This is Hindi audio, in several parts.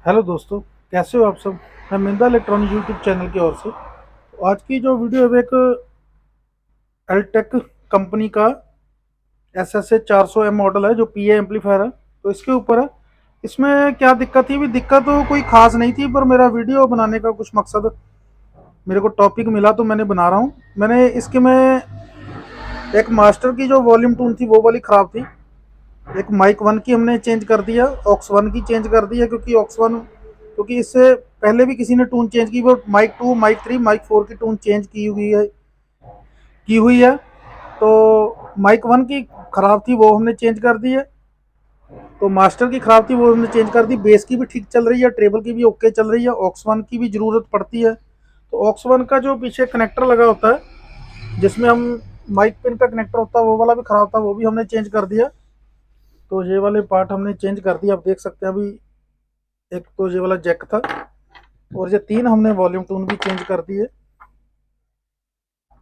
हेलो दोस्तों, कैसे हो आप सब। मैं मिंदा इलेक्ट्रॉनिक यूट्यूब चैनल की ओर से। तो आज की जो वीडियो है वो एक एलटेक कंपनी का SSA 400M मॉडल है जो PA एम्पलीफायर है। तो इसके ऊपर है। इसमें क्या दिक्कत थी, भी दिक्कत तो कोई खास नहीं थी, पर मेरा वीडियो बनाने का कुछ मकसद, मेरे को टॉपिक मिला तो मैंने बना रहा हूँ। मैंने इसके में एक मास्टर की जो वॉल्यूम टून थी वो वाली ख़राब थी। एक माइक वन की हमने चेंज कर दिया, ऑक्स वन की चेंज कर दी है, क्योंकि ऑक्स वन, क्योंकि इससे पहले भी किसी ने टून चेंज की, वो mic two, mic three, mic four की टून चेंज की हुई है। तो माइक वन की खराब थी, वो हमने चेंज कर दी है। तो मास्टर की खराब थी, वो हमने चेंज कर दी। बेस की भी ठीक चल रही है, ट्रेबल की भी ओके चल रही है। ऑक्स वन की भी ज़रूरत पड़ती है। तो ऑक्स वन का जो पीछे कनेक्टर लगा होता है, जिसमें हम माइक पिन का कनेक्टर होता है, वो वाला भी खराब था, वो भी हमने चेंज कर दिया। तो ये वाले पार्ट हमने चेंज कर दिया, आप देख सकते हैं अभी। एक तो ये वाला जैक था, और ये तीन हमने वॉल्यूम टून भी चेंज कर दिए।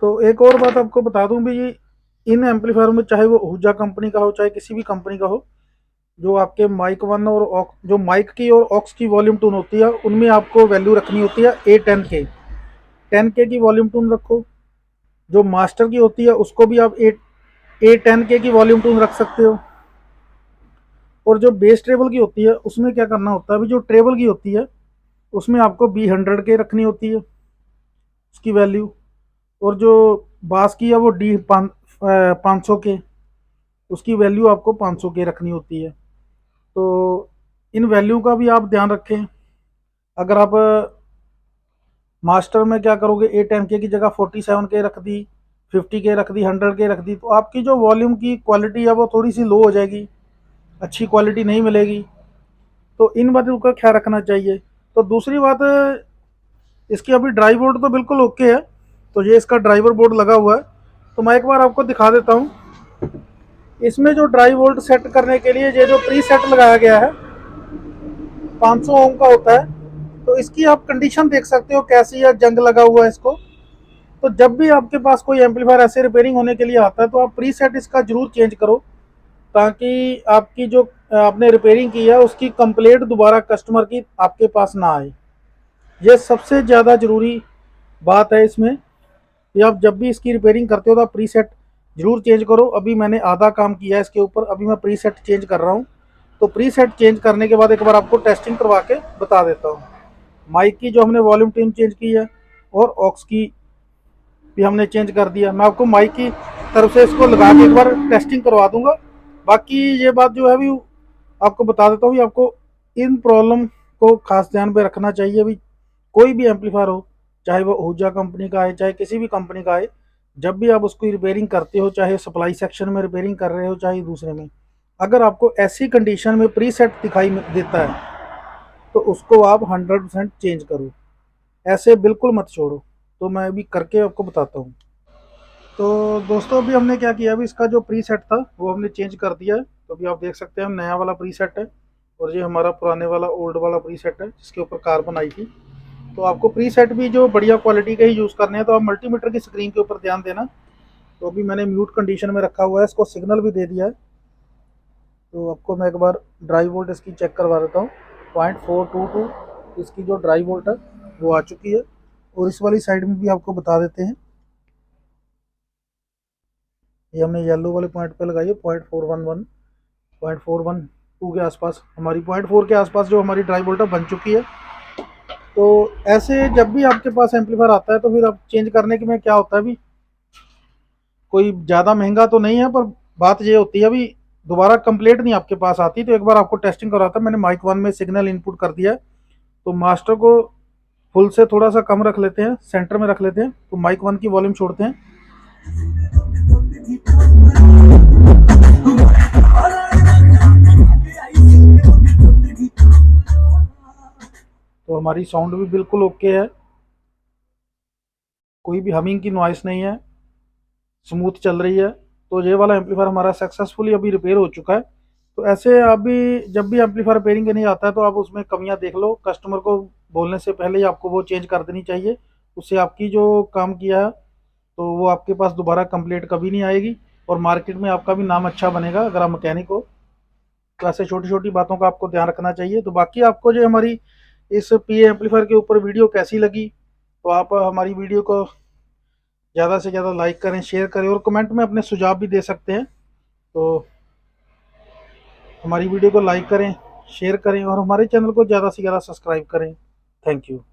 तो एक और बात आपको बता दूं भी, इन एम्पलीफायरों में चाहे वो हुजा कंपनी का हो, चाहे किसी भी कंपनी का हो, जो आपके माइक वन और जो माइक की और ऑक्स की वॉल्यूम टून होती है, उनमें आपको वैल्यू रखनी होती है A10K की वॉल्यूम टून रखो। जो मास्टर की होती है उसको भी आप A10K की वॉल्यूम टून रख सकते हो। और जो बेस ट्रेबल की होती है उसमें क्या करना होता है, अभी जो ट्रेबल की होती है उसमें आपको B100K रखनी होती है, उसकी वैल्यू। और जो बास की है वो D 500K, उसकी वैल्यू आपको 500K रखनी होती है। तो इन वैल्यू का भी आप ध्यान रखें। अगर आप मास्टर में क्या करोगे, A10K की जगह 47K रख दी, 50K रख दी, 100K रख दी, तो आपकी जो वॉल्यूम की क्वालिटी है वो थोड़ी सी लो हो जाएगी, अच्छी क्वालिटी नहीं मिलेगी। तो इन बातों का ख्याल रखना चाहिए। तो दूसरी बात, इसकी अभी ड्राई बोर्ड तो बिल्कुल ओके है। तो ये इसका ड्राइवर बोर्ड लगा हुआ है। तो मैं एक बार आपको दिखा देता हूँ। इसमें जो ड्राई वोल्ट सेट करने के लिए ये जो प्री सेट लगाया गया है, 500 ओम का होता है। तो इसकी आप कंडीशन देख सकते हो कैसी है, जंग लगा हुआ है इसको। तो जब भी आपके पास कोई एम्पलीफायर ऐसे रिपेयरिंग होने के लिए आता है, तो आप प्री सेट इसका जरूर चेंज करो, ताकि आपकी जो आपने रिपेयरिंग की है उसकी कंप्लेंट दोबारा कस्टमर की आपके पास ना आए। ये सबसे ज़्यादा जरूरी बात है इसमें, कि आप जब भी इसकी रिपेयरिंग करते हो तो आप प्री सेट जरूर चेंज करो। अभी मैंने आधा काम किया है इसके ऊपर, अभी मैं प्री सेट चेंज कर रहा हूँ। तो प्री सेट चेंज करने के बाद एक बार आपको टेस्टिंग करवा के बता देता हूँ। माइक की जो हमने वॉल्यूम ट्यून चेंज की है, और ऑक्स की भी हमने चेंज कर दिया। मैं आपको माइक की तरफ से इसको लगा के एक बार टेस्टिंग करवा दूंगा। बाकी ये बात जो है अभी आपको बता देता हूँ, आपको इन प्रॉब्लम को खास ध्यान पे रखना चाहिए। अभी कोई भी एम्पलीफायर हो, चाहे वो ऊर्जा कंपनी का है, चाहे किसी भी कंपनी का है, जब भी आप उसकी रिपेयरिंग करते हो, चाहे सप्लाई सेक्शन में रिपेयरिंग कर रहे हो, चाहे दूसरे में, अगर आपको ऐसी कंडीशन में प्री सेट दिखाई देता है, तो उसको आप 100% चेंज करो, ऐसे बिल्कुल मत छोड़ो। तो मैं अभी करके आपको बताता हूँ। तो दोस्तों, अभी हमने क्या किया, अभी इसका जो प्री सेट था वो हमने चेंज कर दिया है। तो अभी आप देख सकते हैं हम नया वाला प्री सेट है, और ये हमारा पुराने वाला ओल्ड वाला प्री सेट है जिसके ऊपर कार्बन आई थी। तो आपको प्री सेट भी जो बढ़िया क्वालिटी के ही यूज़ करने हैं, तो आप मल्टीमीटर की स्क्रीन के ऊपर ध्यान देना। तो अभी मैंने म्यूट कंडीशन में रखा हुआ है, इसको सिग्नल भी दे दिया है। तो आपको मैं एक बार ड्राई वोल्ट इसकी चेक करवा देता हूँ। 0.422 इसकी जो ड्राई वोल्ट है वो आ चुकी है। और इस वाली साइड में भी आपको बता देते हैं, ये हमने येलो वाले पॉइंट पे लगाई है 0.411, 0.412 के आसपास, हमारी 0.4 के आसपास जो हमारी ड्राई वोल्ट बन चुकी है। तो ऐसे जब भी आपके पास एम्पलीफायर आता है, तो फिर आप चेंज करने के में क्या होता है, भी कोई ज़्यादा महंगा तो नहीं है, पर बात ये होती है अभी दोबारा कंप्लेंट नहीं आपके पास आती। तो एक बार आपको टेस्टिंग कराता, मैंने माइक वन में सिग्नल इनपुट कर दिया है। तो मास्टर को फुल से थोड़ा सा कम रख लेते हैं, सेंटर में रख लेते हैं, तो माइक वन की वॉल्यूम छोड़ते हैं। तो हमारी साउंड भी बिल्कुल ओके है, कोई भी हमिंग की नॉइस नहीं है, स्मूथ चल रही है। तो ये वाला एम्पलीफायर हमारा सक्सेसफुली अभी रिपेयर हो चुका है। तो ऐसे अभी जब भी एम्पलीफायर रिपेयरिंग के नहीं आता है, तो आप उसमें कमियां देख लो, कस्टमर को बोलने से पहले ही आपको वो चेंज कर देनी चाहिए। उससे आपकी जो काम किया है, तो वो आपके पास दोबारा कंप्लेंट कभी नहीं आएगी, और मार्केट में आपका भी नाम अच्छा बनेगा अगर आप मैकेनिक हो। तो ऐसे छोटी छोटी बातों का आपको ध्यान रखना चाहिए। तो बाकी आपको जो हमारी इस पीए एम्पलीफायर के ऊपर वीडियो कैसी लगी, तो आप हमारी वीडियो को ज़्यादा से ज़्यादा लाइक करें, शेयर करें और कमेंट में अपने सुझाव भी दे सकते हैं। तो हमारी वीडियो को लाइक करें, शेयर करें और हमारे चैनल को ज़्यादा से ज़्यादा सब्सक्राइब करें। Thank you.